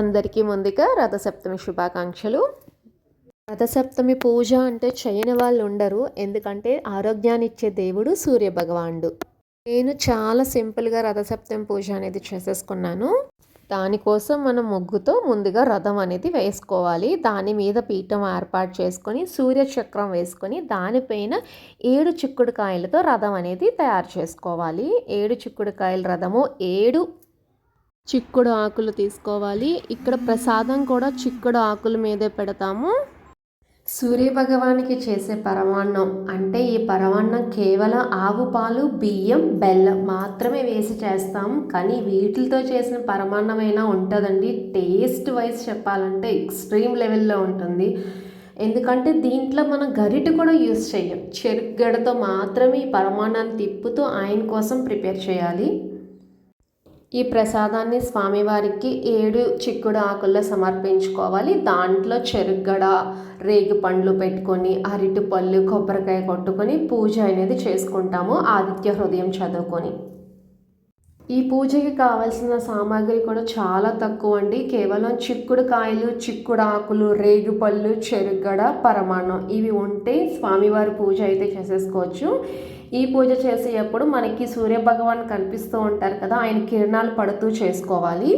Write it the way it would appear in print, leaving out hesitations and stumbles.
అందరికీ ముందుగా రథసప్తమి శుభాకాంక్షలు. రథసప్తమి పూజ అంటే చేయని వాళ్ళు ఉండరు. ఎందుకంటే ఆరోగ్యాన్ని ఇచ్చే దేవుడు సూర్యభగవానుడు. నేను చాలా సింపుల్గా రథసప్తమి పూజ అనేది చేసేసుకున్నాను. దానికోసం మనం ముగ్గుతో ముందుగా రథం అనేది వేసుకోవాలి. దాని మీద పీఠం ఏర్పాటు చేసుకొని సూర్యచక్రం వేసుకొని దానిపైన 7 చిక్కుడుకాయలతో రథం అనేది తయారు చేసుకోవాలి. 7 చిక్కుడుకాయల రథము 7 చిక్కుడు ఆకులు తీసుకోవాలి. ఇక్కడ ప్రసాదం కూడా చిక్కుడు ఆకుల మీదే పెడతాము. సూర్యభగవానికి చేసే పరమాన్నం అంటే ఈ పరమాన్నం కేవలం ఆవు పాలు, బియ్యం, బెల్లం మాత్రమే వేసి చేస్తాం. కానీ వీటితో చేసిన పరమాన్నమైనా ఉంటుందండి. టేస్ట్ వైజ్ చెప్పాలంటే ఎక్స్ట్రీమ్ లెవెల్లో ఉంటుంది. ఎందుకంటే దీంట్లో మనం గరిటె కూడా యూస్ చేయం. చెరుగడతో మాత్రమే ఈ పరమాన్నాన్ని తిప్పుతూ ఆయన కోసం ప్రిపేర్ చేయాలి. ఈ ప్రసాదాన్ని స్వామివారికి 7 చిక్కుడు ఆకుల్లో సమర్పించుకోవాలి. దాంట్లో చెరుగడ, రేగి పండ్లు పెట్టుకొని, అరటి పళ్ళు, కొబ్బరికాయ కొట్టుకొని పూజ అనేది చేసుకుంటాము ఆదిత్య హృదయం చదువుకొని. ఈ పూజకి కావాల్సిన సామాగ్రి కూడా చాలా తక్కువ అండి. కేవలం చిక్కుడు కాయలు, చిక్కుడు ఆకులు, రేగుపళ్ళు, చెరుగడ, పరమాన్నం ఇవి ఉంటే స్వామివారి పూజ అయితే చేసేసుకోవచ్చు. ఈ పూజ చేసేటప్పుడు మనకి సూర్యభగవాన్ కనిపిస్తూ ఉంటారు కదా, ఆయన కిరణాలు పడుతూ చేసుకోవాలి.